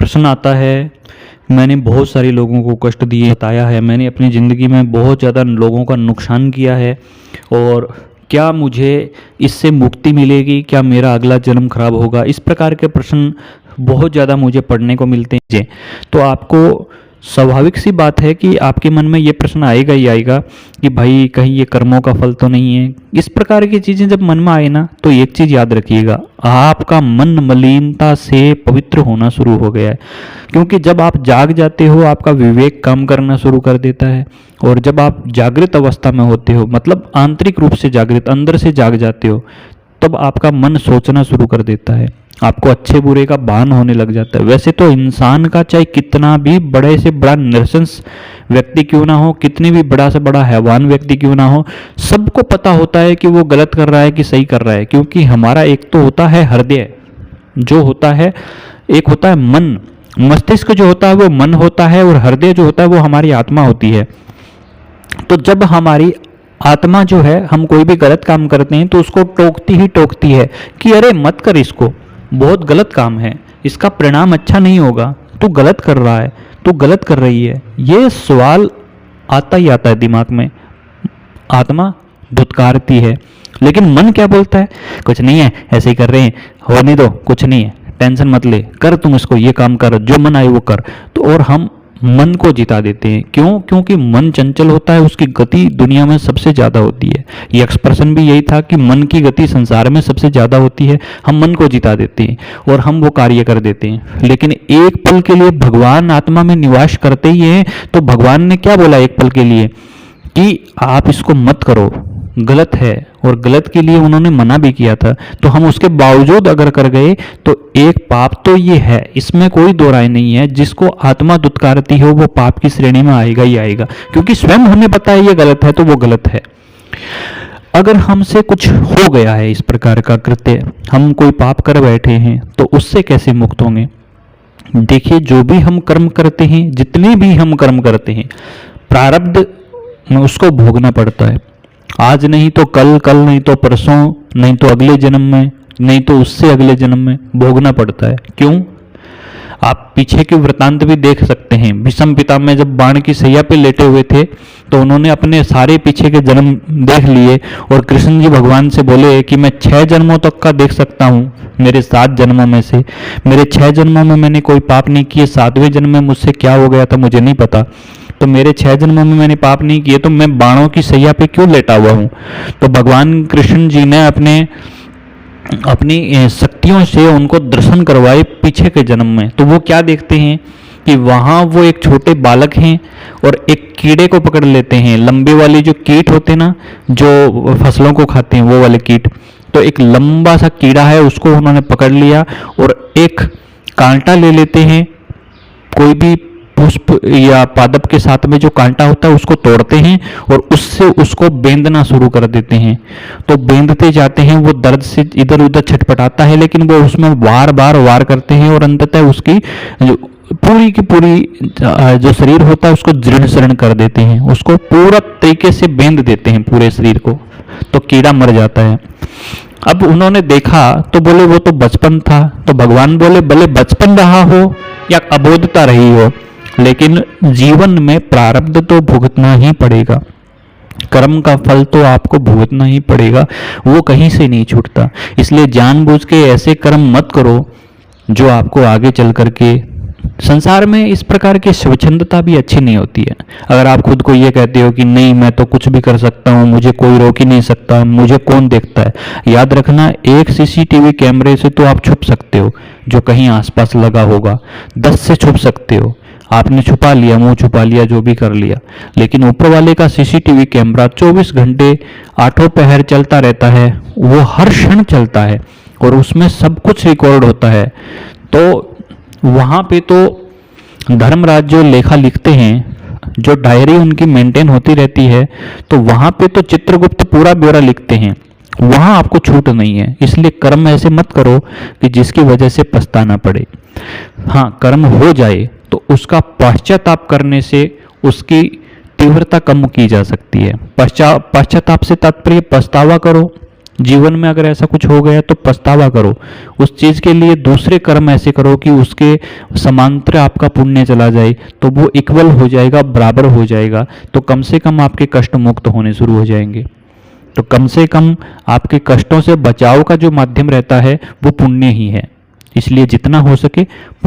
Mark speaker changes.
Speaker 1: प्रश्न आता है, मैंने बहुत सारे लोगों को कष्ट दिए, बताया है, मैंने अपनी ज़िंदगी में बहुत ज़्यादा लोगों का नुकसान किया है, और क्या मुझे इससे मुक्ति मिलेगी, क्या मेरा अगला जन्म खराब होगा? इस प्रकार के प्रश्न बहुत ज़्यादा मुझे पढ़ने को मिलते हैं। तो आपको स्वाभाविक सी बात है कि आपके मन में ये प्रश्न आएगा ही आएगा कि भाई कहीं ये कर्मों का फल तो नहीं है। इस प्रकार की चीज़ें जब मन में आए ना, तो एक चीज़ याद रखिएगा, आपका मन मलिनता से पवित्र होना शुरू हो गया है। क्योंकि जब आप जाग जाते हो, आपका विवेक काम करना शुरू कर देता है, और जब आप जागृत अवस्था में होते हो, मतलब आंतरिक रूप से जागृत, अंदर से जाग जाते हो, तब आपका मन सोचना शुरू कर देता है, आपको अच्छे बुरे का भान होने लग जाता है। वैसे तो इंसान का चाहे कितना भी बड़े से बड़ा नृशंस व्यक्ति क्यों ना हो, कितनी भी बड़ा से बड़ा हैवान व्यक्ति क्यों ना हो, सबको पता होता है कि वो गलत कर रहा है कि सही कर रहा है। क्योंकि हमारा एक तो होता है हृदय जो होता है, एक होता है मन, मस्तिष्क जो होता है वो मन होता है, और हृदय जो होता है वो हमारी आत्मा होती है। तो जब हमारी आत्मा जो है, हम कोई भी गलत काम करते हैं तो उसको टोकती ही टोकती है कि अरे मत कर, इसको बहुत गलत काम है, इसका परिणाम अच्छा नहीं होगा, तू गलत कर रहा है, तू गलत कर रही है। ये सवाल आता ही आता है दिमाग में, आत्मा धुतकारती है। लेकिन मन क्या बोलता है, कुछ नहीं है, ऐसे ही कर रहे हैं, होने दो, कुछ नहीं है, टेंशन मत ले, कर तुम इसको, ये काम कर, जो मन आए वो कर। तो और हम मन को जिता देते हैं। क्यों? क्योंकि मन चंचल होता है, उसकी गति दुनिया में सबसे ज़्यादा होती है। ये एक्सप्रेशन भी यही था कि मन की गति संसार में सबसे ज़्यादा होती है। हम मन को जिता देते हैं और हम वो कार्य कर देते हैं। लेकिन एक पल के लिए भगवान आत्मा में निवास करते ही हैं, तो भगवान ने क्या बोला एक पल के लिए कि आप इसको मत करो, गलत है, और गलत के लिए उन्होंने मना भी किया था। तो हम उसके बावजूद अगर कर गए तो एक पाप तो ये है, इसमें कोई दो राय नहीं है। जिसको आत्मा दुत्कारती हो वो पाप की श्रेणी में आएगा ही आएगा, क्योंकि स्वयं हमें पता है ये गलत है, तो वो गलत है। अगर हमसे कुछ हो गया है इस प्रकार का कृत्य, हम कोई पाप कर बैठे हैं, तो उससे कैसे मुक्त होंगे? देखिए, जो भी हम कर्म करते हैं, जितने भी हम कर्म करते हैं, प्रारब्ध में उसको भोगना पड़ता है। आज नहीं तो कल, कल नहीं तो परसों, नहीं तो अगले जन्म में, नहीं तो उससे अगले जन्म में भोगना पड़ता है। क्यों? आप पीछे के वृतांत भी देख सकते हैं। भीष्म पितामह जब बाण की सैया पे लेटे हुए थे, तो उन्होंने अपने सारे पीछे के जन्म देख लिए, और कृष्ण जी भगवान से बोले कि मैं 6 जन्मों तक का देख सकता हूँ, मेरे 7 जन्मों में से। मेरे 6 जन्मों में मैंने कोई पाप नहीं किए, 7वें जन्म में मुझसे क्या हो गया था मुझे नहीं पता। तो मेरे 6 जन्मों में मैंने पाप नहीं किए, तो मैं बाणों की सैया पे क्यों लेटा हुआ हूँ? तो भगवान कृष्ण जी ने अपनी शक्तियों से उनको दर्शन करवाए पीछे के जन्म में। तो वो क्या देखते हैं कि वहाँ वो एक छोटे बालक हैं और एक कीड़े को पकड़ लेते हैं। लंबे वाले जो कीट होते हैं ना, जो फसलों को खाते हैं, वो वाले कीट। तो एक लंबा सा कीड़ा है, उसको उन्होंने पकड़ लिया, और एक कांटा ले लेते हैं, कोई भी पुष्प या पादप के साथ में जो कांटा होता है उसको तोड़ते हैं, और उससे उसको बेंधना शुरू कर देते हैं। तो बेंधते जाते हैं, वो दर्द से इधर उधर छटपटाता है, लेकिन वो उसमें बार बार वार करते हैं, और अंततः उसकी जो पूरी की पूरी जो शरीर होता है उसको जीर्ण शीर्ण कर देते हैं, उसको पूरा तरीके से बेंध देते हैं पूरे शरीर को। तो कीड़ा मर जाता है। अब उन्होंने देखा तो बोले वो तो बचपन था। तो भगवान बोले भले बचपन रहा हो या अबोधता रही हो, लेकिन जीवन में प्रारब्ध तो भुगतना ही पड़ेगा। कर्म का फल तो आपको भुगतना ही पड़ेगा, वो कहीं से नहीं छूटता। इसलिए जानबूझ के ऐसे कर्म मत करो जो आपको आगे चल करके संसार में इस प्रकार की स्वच्छंदता भी अच्छी नहीं होती है। अगर आप खुद को ये कहते हो कि नहीं मैं तो कुछ भी कर सकता हूँ, मुझे कोई रोक ही नहीं सकता, मुझे कौन देखता है, याद रखना एक सीसीटीवी कैमरे से तो आप छुप सकते हो जो कहीं आसपास लगा होगा, 10 से छुप सकते हो। आपने छुपा लिया, मुंह छुपा लिया, जो भी कर लिया, लेकिन ऊपर वाले का सीसीटीवी कैमरा 24 घंटे आठों पहर चलता रहता है, वो हर क्षण चलता है और उसमें सब कुछ रिकॉर्ड होता है। तो वहाँ पे तो धर्मराज जो लेखा लिखते हैं, जो डायरी उनकी मेंटेन होती रहती है, तो वहाँ पे तो चित्रगुप्त पूरा ब्यौरा लिखते हैं, वहाँ आपको छूट नहीं है। इसलिए कर्म ऐसे मत करो कि जिसकी वजह से पछताना पड़े। हाँ, कर्म हो जाए तो उसका पश्चाताप करने से उसकी तीव्रता कम की जा सकती है। पश्चाताप से तात्पर्य पछतावा करो जीवन में अगर ऐसा कुछ हो गया तो पछतावा करो, उस चीज़ के लिए दूसरे कर्म ऐसे करो कि उसके समांतर आपका पुण्य चला जाए, तो वो इक्वल हो जाएगा, बराबर हो जाएगा, तो कम से कम आपके कष्ट मुक्त होने शुरू हो जाएंगे। तो कम से कम आपके कष्टों से बचाव का जो माध्यम रहता है वो पुण्य ही है, इसलिए जितना हो सके